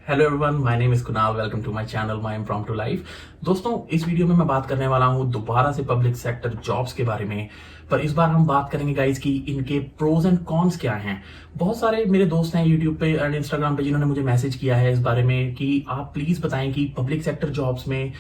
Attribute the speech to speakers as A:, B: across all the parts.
A: Hello everyone, my name is Kunal. Welcome to my channel my impromptu life. दोस्तों, इस video में मैं बात करने वाला हूं दोबारा से पब्लिक सेक्टर जॉब्स के बारे में। पर इस बार हम बात करेंगे गाइस कि इनके प्रोज एंड कॉन्स क्या हैं। बहुत सारे मेरे दोस्त हैं यूट्यूब पे एंड इंस्टाग्राम पे जिन्होंने मुझे मैसेज किया है इस बारे में कि आप प्लीज बताएं कि पब्लिक सेक्टर जॉब्स में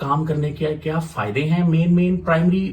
A: काम करने के क्या फायदे हैं, मेन प्राइमरी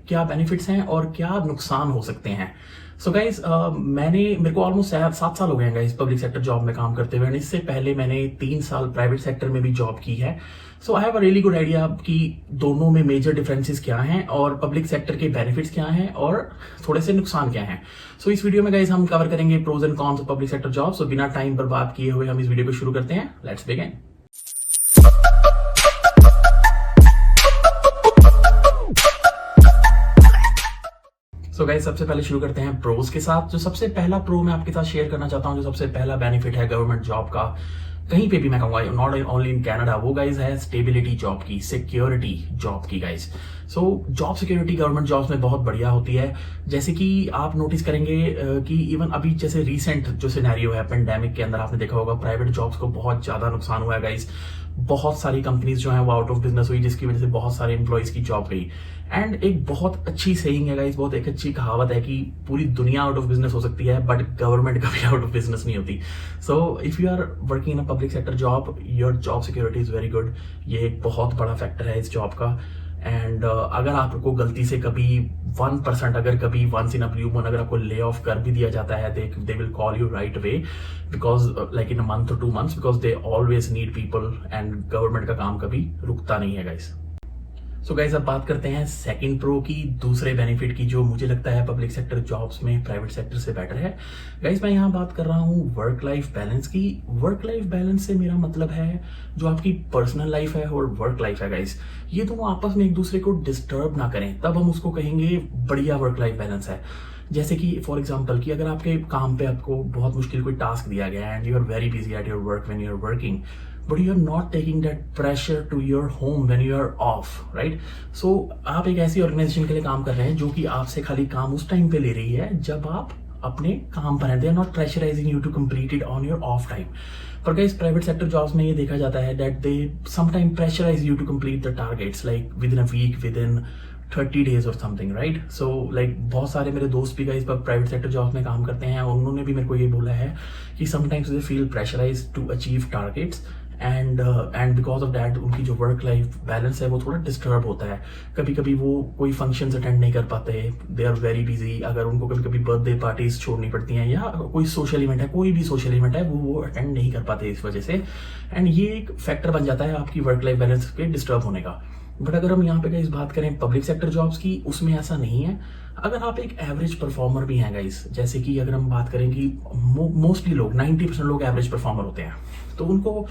A: क्या बेनिफिट्स हैं और क्या नुकसान हो सकते हैं। सो गाइज मेरे को ऑलमोस्ट 7 साल हो गए हैं गाइज पब्लिक सेक्टर जॉब में काम करते हुए। इससे पहले मैंने 3 साल प्राइवेट सेक्टर में भी जॉब की है। So I have a really good idea कि दोनों में मेजर डिफरेंसेस क्या हैं और पब्लिक सेक्टर के बेनिफिट्स क्या हैं और थोड़े से नुकसान क्या हैं। सो इस वीडियो में गाइज हम कवर करेंगे pros and cons of public sector job. So बिना टाइम बर्बाद किए हुए हम इस वीडियो को शुरू करते हैं। Let's begin. सो गाइस, सबसे पहले शुरू करते हैं प्रोज के साथ। जो सबसे पहला प्रो मैं आपके साथ शेयर करना चाहता हूं, जो सबसे पहला बेनिफिट है गवर्नमेंट जॉब का, कहीं पे भी मैं कहूंगा नॉट ओनली इन कनाडा, वो गाइज है स्टेबिलिटी जॉब की, सिक्योरिटी जॉब की guys. So job security government jobs में बहुत बढ़िया होती है। जैसे कि आप नोटिस करेंगे कि इवन अभी जैसे रीसेंट जो सिनेरियो है पेंडेमिक के अंदर, आपने देखा होगा प्राइवेट जॉब्स को बहुत ज्यादा नुकसान हुआ है गाइज। बहुत सारी कंपनीज जो है वो आउट ऑफ बिजनेस हुई, जिसकी वजह से बहुत सारे एम्प्लॉयज की जॉब गई। एंड एक बहुत अच्छी सेइंग है गाइस, बहुत एक अच्छी कहावत है कि पूरी दुनिया आउट ऑफ बिजनेस हो सकती है बट गवर्नमेंट कभी आउट ऑफ बिजनेस नहीं होती। So if you are working in a public sector job, your job security is very good. ये एक बहुत बड़ा फैक्टर है इस जॉब का। एंड अगर आपको गलती से कभी 1%, अगर कभी once in a blue moon अगर आपको ले ऑफ कर भी दिया जाता है, they will call you right away, because like in a month और 2 months, because they always need people and government का काम कभी रुकता नहीं है गाइस। सो गाइस, अब बात करते हैं सेकंड प्रो की, दूसरे बेनिफिट की, जो मुझे लगता है पब्लिक सेक्टर जॉब्स में प्राइवेट सेक्टर से बेटर है। गाइस, मैं यहाँ बात कर रहा हूँ वर्क लाइफ बैलेंस की। वर्क लाइफ बैलेंस से मेरा मतलब है जो आपकी पर्सनल लाइफ है और वर्क लाइफ है गाइस, ये दोनों आपस में एक दूसरे को डिस्टर्ब ना करें, तब हम उसको कहेंगे बढ़िया वर्क लाइफ बैलेंस है। जैसे कि फॉर एग्जाम्पल कि अगर आपके काम पे आपको बहुत मुश्किल कोई टास्क दिया गया है and you are very busy at your work when you are working, but you are not taking that pressure to your home when you are off, right? So आप एक ऐसी ऑर्गेनाइजेशन के लिए काम कर रहे हैं जो कि आपसे खाली काम उस टाइम पे ले रही है जब आप अपने काम पर हैं। They are not pressurizing you to complete it on your off time. पर गाइस, प्राइवेट सेक्टर जॉब्स में ये देखा जाता है that they sometime pressurize you to complete the targets like within a week, within 30 days और something, right? So like बहुत सारे मेरे दोस्त भी गाइस प्राइवेट सेक्टर जॉब्स में काम करते हैं और उन्होंने भी मेरे को ये बोला है कि sometimes they feel pressurize to achieve targets and because of that उनकी जो वर्क लाइफ बैलेंस है वो थोड़ा डिस्टर्ब होता है। कभी कभी वो कोई फंक्शंस अटेंड नहीं कर पाते, दे आर वेरी बिजी। अगर उनको कभी कभी बर्थडे पार्टीज छोड़नी पड़ती हैं या कोई सोशल इवेंट है, कोई भी सोशल इवेंट है, वो अटेंड नहीं कर पाते इस वजह से। एंड ये एक फैक्टर बन जाता है आपकी वर्क लाइफ बैलेंस के डिस्टर्ब होने का। बट अगर हम यहाँ पे गाइस बात करें पब्लिक सेक्टर जॉब्स की, उसमें ऐसा नहीं है। अगर आप एक एवरेज परफॉर्मर भी हैं गाइस, जैसे कि अगर हम बात करें कि मोस्टली लोग 90% लोग एवरेज परफॉर्मर होते हैं, तो उनको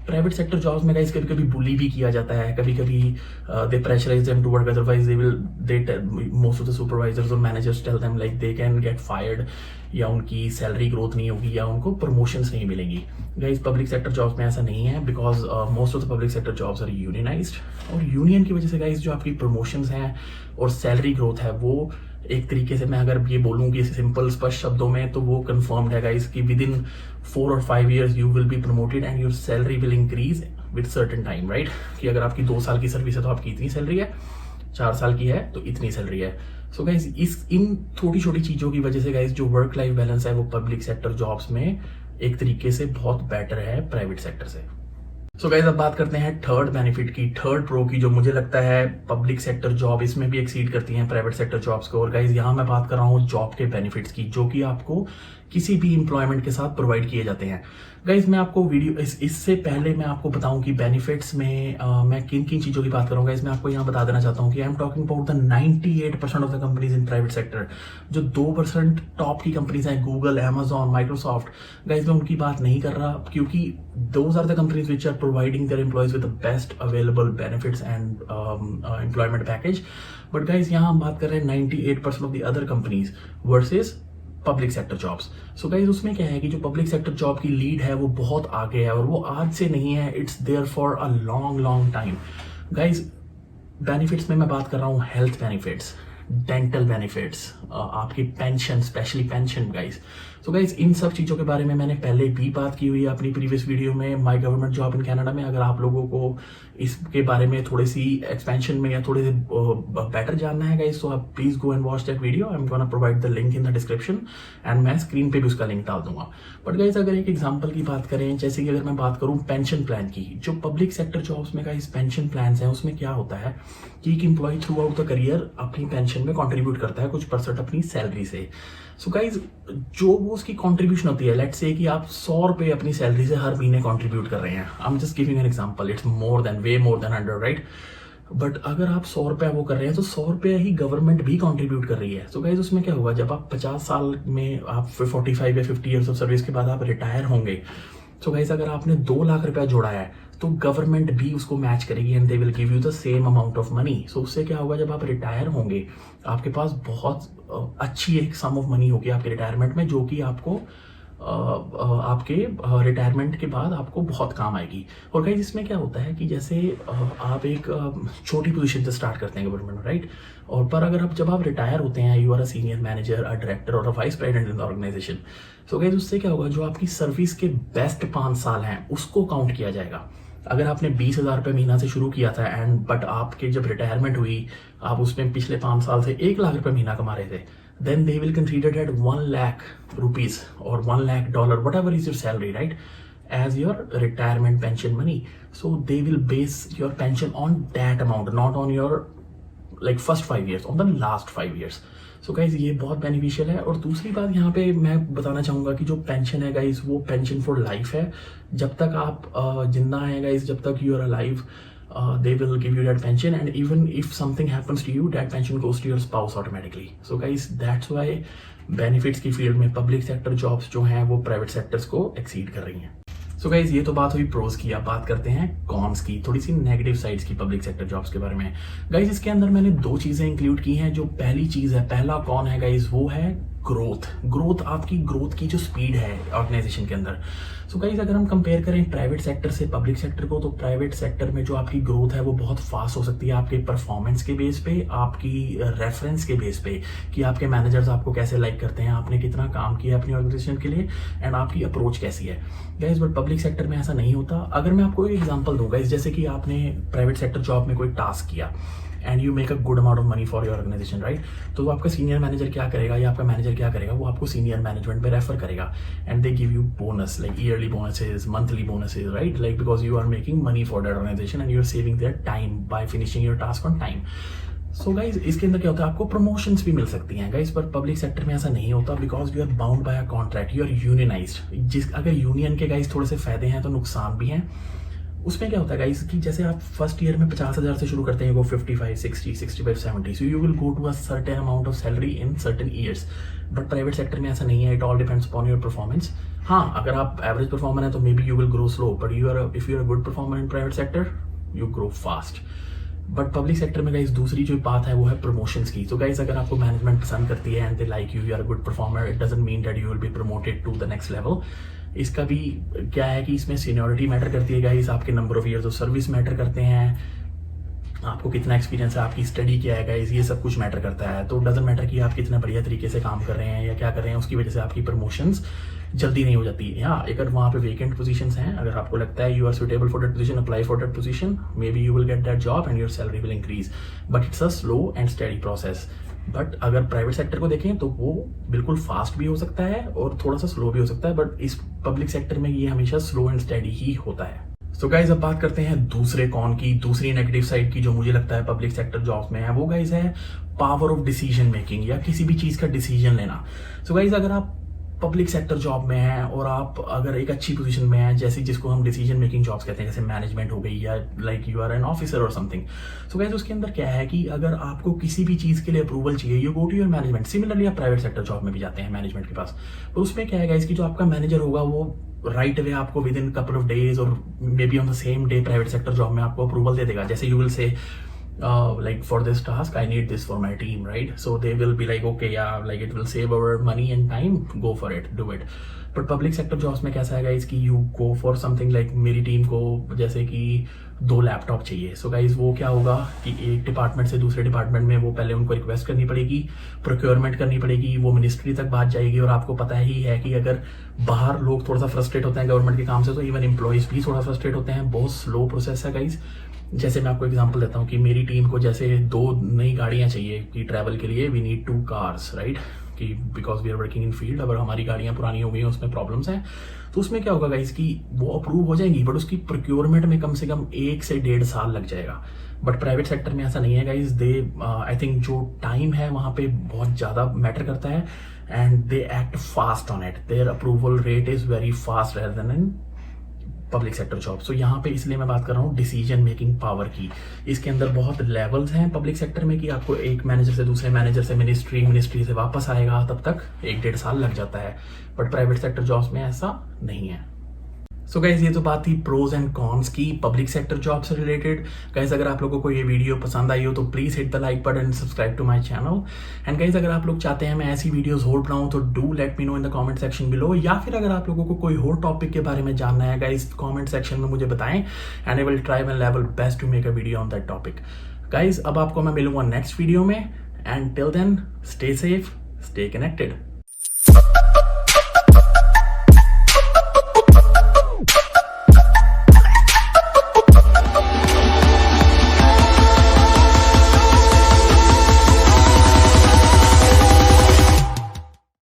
A: प्राइवेट सेक्टर जॉब्स में गाइस कभी कभी बुली भी किया जाता है। कभी कभी they pressurise them to work, otherwise they most of the supervisors और managers tell them like they can get fired, या उनकी सैलरी ग्रोथ नहीं होगी या उनको प्रमोशंस नहीं मिलेंगी। गाइस, पब्लिक सेक्टर जॉब्स में ऐसा नहीं है because most of the public sector jobs are unionized, और यूनियन की वजह से गाइस जो आपकी प्रमोशंस हैं और सैलरी ग्रोथ है वो एक तरीके से, मैं अगर ये बोलूँ कि सिंपल स्पष्ट शब्दों में, तो वो कंफर्म्ड है गाइस कि with in 4 or 5 years you will be promoted and your salary will increase with certain time, right? कि अगर आपकी 2 साल की सर्विस है तो आपकी इतनी सैलरी है, 4 साल की है तो इतनी सैलरी है। सो गाइस, इन छोटी छोटी चीजों की वजह से गाइस जो वर्क लाइफ बैलेंस है वो पब्लिक सेक्टर जॉब्स में एक तरीके से बहुत बेटर है प्राइवेट सेक्टर से। सो गाइस, अब बात करते हैं थर्ड बेनिफिट की, थर्ड प्रो की, जो मुझे लगता है पब्लिक सेक्टर जॉब इसमें भी एक्सीड करती हैं प्राइवेट सेक्टर जॉब्स को। और गाइस, यहाँ मैं बात कर रहा हूँ जॉब के बेनिफिट्स की, जो कि आपको किसी भी एम्प्लॉयमेंट के साथ प्रोवाइड किए जाते हैं। गाइस, मैं आपको वीडियो इससे पहले मैं आपको बताऊं कि बेनिफिट्स में मैं किन किन चीज़ों की बात करूंगा। इसमें आपको यहाँ बता देना चाहता हूँ कि I am talking about the 98% of the companies in private sector. जो 2% टॉप की कंपनीज हैं, गूगल, अमेजॉन, माइक्रोसॉफ्ट, गाइस मैं उनकी बात नहीं कर रहा, क्योंकि those are the companies which are providing their employees with the best available benefits and employment package. But guys, यहाँ हम बात कर रहे हैं 98% of the other companies versus public sector jobs. So guys, उसमें क्या है कि जो पब्लिक सेक्टर जॉब की लीड है वो बहुत आगे है और वो आज से नहीं है, it's there for a long long time. Guys, benefits में मैं बात कर रहा हूँ हेल्थ बेनिफिट्स, डेंटल बेनिफिट्स, आपकी pension, specially pension guys, so guys इन सब चीज़ों के बारे में मैंने पहले भी बात की हुई है अपनी प्रीवियस वीडियो में my government job in Canada में। अगर आप लोगों को इसके बारे में थोड़ी सी एक्सपेंशन में या थोड़े से बेटर जानना है गाइज, तो आप please go and watch that video. I am gonna provide the link in the description and मैं स्क्रीन पे भी उसका लिंक डाल दूंगा। बट गाइज अगर एक एग्जांपल की बात करें, जैसे कि अगर मैं बात करूं पेंशन प्लान की, जो पब्लिक सेक्टर जॉब्स में गाइज पेंशन प्लान है उसमें क्या होता है कि एक employee throughout the career अपनी पेंशन में कॉन्ट्रीब्यूट करता है कुछ % अपनी सैलरी से। सो गाइज जो वो उसकी कॉन्ट्रीब्यूशन होती है, लेट्स से कि आप 100 रुपए अपनी सैलरी से हर महीने कॉन्ट्रीब्यूट कर रहे हैं। I am just giving an example, it's way more than 100, right? But अगर आप 100 रुपया वो कर रहे हैं तो 100 रुपया ही गवर्नमेंट भी कंट्रीब्यूट कर रही है। सो गाइज उसमें क्या होगा, जब आप 50 साल में आप 45 या 50 ईयर्स ऑफ सर्विस के बाद आप रिटायर होंगे, सो गाइज अगर आपने 2 लाख रुपया जोड़ा है तो गवर्नमेंट भी उसको मैच करेगी and they will give you the same amount of money. So उससे क्या होगा, जब आप रिटायर होंगे आपके पास बहुत अच्छी एक सम ऑफ मनी होगी आपके रिटायरमेंट में, जो कि आपको आपके रिटायरमेंट के बाद आपको बहुत काम आएगी। और गाइस इसमें क्या होता है कि जैसे आप एक छोटी पोजीशन से स्टार्ट करते हैं गवर्नमेंट में, राइट? और पर अगर जब आप रिटायर होते हैं, you are a senior manager, a director और a vice president in the organisation, so guys उससे क्या होगा, जो आपकी सर्विस के बेस्ट 5 साल हैं उसको काउंट किया जाएगा। अगर आपने 20,000 रुपये महीना से शुरू किया था एंड बट आपके जब रिटायरमेंट हुई आप उसमें पिछले 5 साल से 1 लाख रुपये महीना कमा रहे थे, then they will consider that 1 lakh rupees or $1 lakh, whatever is your salary, right, as your retirement pension money. So they will base your pension on that amount, not on your like first 5 years, on the last 5 years. So guys ये बहुत beneficial है। और दूसरी बात यहाँ पे मैं बताना चाहूँगा कि जो पेंशन है गाइज वो पेंशन फॉर लाइफ है। जब तक आप जिंदा हैं गाइज, जब तक you are alive, they will give you that pension, and even if something happens to you, that pension goes to your spouse automatically. So guys that's why benefits की field में पब्लिक सेक्टर जॉब्स जो हैं वो private sectors को exceed कर रही हैं। So guys ये तो बात हुई प्रोज की, अब बात करते हैं कॉन्स की, थोड़ी सी नेगेटिव साइड्स की पब्लिक सेक्टर जॉब्स के बारे में। गाइज इसके अंदर मैंने 2 चीजें इंक्लूड की हैं। जो पहली चीज है, पहला कौन है गाइज, वो है ग्रोथ। आपकी ग्रोथ की जो स्पीड है ऑर्गेनाइजेशन के अंदर। सो गाइज अगर हम कंपेयर करें प्राइवेट सेक्टर से पब्लिक सेक्टर को, तो प्राइवेट सेक्टर में जो आपकी ग्रोथ है वो बहुत फास्ट हो सकती है आपके परफॉर्मेंस के बेस पे, आपकी रेफरेंस के बेस पे, कि आपके मैनेजर्स आपको कैसे लाइक करते हैं, आपने कितना काम किया अपनी ऑर्गेनाइजेशन के लिए एंड आपकी अप्रोच कैसी है गाइज। बट पब्लिक सेक्टर में ऐसा नहीं होता। अगर मैं आपको एक एग्जांपल दूं गाइज, जैसे कि आपने प्राइवेट सेक्टर जॉब में कोई टास्क किया and you make a good amount of money for your organization, right? तो आपका सीनियर मैनेजर क्या करेगा या आपका मैनेजर क्या करेगा, वो आपको सीनियर मैनेजमेंट में रेफर करेगा and they give you bonus, like yearly bonuses, monthly bonuses, right? Like because you are making money for that organization and you are saving their time by finishing your task on time. So guys इसके अंदर क्या होता है, आपको promotions भी मिल सकती हैं guys, पर पब्लिक सेक्टर में ऐसा नहीं होता because you are bound by a contract, you are unionized. अगर यूनियन के गाइज थोड़े से फायदे हैं तो नुकसान भी हैं। उसमें क्या होता है गाइस कि जैसे आप फर्स्ट ईयर में 50,000 से शुरू करते हैं, go 55, 60, 65, 70, so you will go to a certain amount of salary in certain years. But private sector में ऐसा नहीं है, it all depends upon your performance. हाँ, अगर आप एवरेज परफॉर्मर है तो maybe you will grow slow, but if you are a good performer in private sector you grow fast. But public sector में गाइस दूसरी जो बात है वो है प्रमोशंस की। तो गाइस अगर आपको मैनेजमेंट पसंद करती है and they like you, you are a good performer, it doesn't mean that you will be promoted to the next level. इसका भी क्या है कि इसमें सीनियरिटी मैटर करती है गाइस, आपके number of years of service matter करते हैं, आपको कितना एक्सपीरियंस है, आपकी स्टडी क्या है गाइस, ये सब कुछ मैटर करता है। तो डजंट मैटर कि आप कितना बढ़िया तरीके से काम कर रहे हैं या क्या कर रहे हैं, उसकी वजह से आपकी प्रमोशंस जल्दी नहीं हो जाती। या अगर वहाँ पे वेकेंट पोजीशंस हैं, अगर आपको लगता है you are suitable for that position, apply for that position, maybe you will get that job and your salary will increase, but it's a slow and study process. But अगर private sector को देखें तो वो बिल्कुल fast भी हो सकता है और थोड़ा सा स्लो भी हो सकता है, बट इस पब्लिक सेक्टर में ये हमेशा स्लो एंड स्टडी ही होता है। सो गाइज अब बात करते हैं दूसरे कॉन की, दूसरी नेगेटिव साइड की, जो मुझे लगता है पब्लिक सेक्टर जॉब्स में है, वो गाइज है पावर ऑफ डिसीजन मेकिंग या किसी भी चीज का डिसीजन लेना। सो गाइज अगर आप पब्लिक सेक्टर जॉब में है और आप अगर एक अच्छी पोजीशन में है, जैसे जिसको हम डिसीजन मेकिंग जॉब्स कहते हैं, जैसे मैनेजमेंट हो गई या like you are an officer और समथिंग, सो गाइस उसके अंदर क्या है कि अगर आपको किसी भी चीज के लिए अप्रूवल चाहिए, you go to your management. Similarly आप प्राइवेट सेक्टर जॉब में भी जाते हैं मैनेजमेंट के पास, तो उसमें क्या है गाइस कि जो आपका मैनेजर होगा वो राइट अवे आपको within couple of days और maybe on the same day private sector job में आपको अप्रूवल दे देगा। जैसे you will say like for this task I need this for my team, right? So they will be like, okay, yeah, like it will save our money and time, go for it, do it. But public sector jobs में कैसा है guys कि you go for something like मेरी team को जैसे कि 2 laptop चाहिए। So guys वो क्या होगा कि एक डिपार्टमेंट से दूसरे डिपार्टमेंट में वो पहले उनको रिक्वेस्ट करनी पड़ेगी, प्रोक्योरमेंट करनी पड़ेगी, वो मिनिस्ट्री तक बात जाएगी। और आपको पता ही है कि अगर बाहर लोग थोड़ा सा फ्रस्ट्रेट होते हैं गवर्नमेंट के काम से, तो इवन एम्प्लॉयज भी थोड़ा फ्रस्ट्रेट होते हैं। बहुत स्लो प्रोसेस है गाइज। जैसे मैं आपको एग्जांपल देता हूँ कि मेरी टीम को जैसे 2 नई गाड़ियाँ चाहिए कि ट्रैवल के लिए, वी नीड 2 कार्स, राइट, कि because we are working in field. अगर हमारी गाड़ियाँ पुरानी हो गई हैं, उसमें प्रॉब्लम्स हैं, तो उसमें क्या होगा गाइस कि वो अप्रूव हो जाएंगी, बट उसकी प्रोक्योरमेंट में कम से कम 1 से 1.5 साल लग जाएगा। बट प्राइवेट सेक्टर में ऐसा नहीं है गाइस। दे आई थिंक जो टाइम है वहाँ पे बहुत ज़्यादा मैटर करता है, and they act fast on it. Their approval rate is very fast rather than in public sector job. So यहाँ पे इसलिए मैं बात कर रहा हूँ डिसीजन मेकिंग पावर की। इसके अंदर बहुत लेवल्स हैं पब्लिक सेक्टर में कि आपको एक मैनेजर से दूसरे मैनेजर से मिनिस्ट्री से वापस आएगा, तब तक 1-1.5 साल लग जाता है। बट प्राइवेट सेक्टर जॉब्स में ऐसा नहीं है। सो गाइज ये तो बात थी प्रोज एंड कॉन्स की पब्लिक सेक्टर जॉब से रिलेटेड। गाइज अगर आप लोगों को ये वीडियो पसंद आई हो तो please hit the like button and subscribe to my channel. And guys अगर आप लोग चाहते हैं मैं ऐसी वीडियोस और बनाऊं तो do let me know in the comment section below, या फिर अगर आप लोगों को कोई और टॉपिक के बारे में जानना है गाइज कमेंट सेक्शन में मुझे बताएं, and I will try my level best to make a video on that topic. Guys अब आपको मैं मिलूंगा नेक्स्ट वीडियो में, and till then stay safe, stay connected.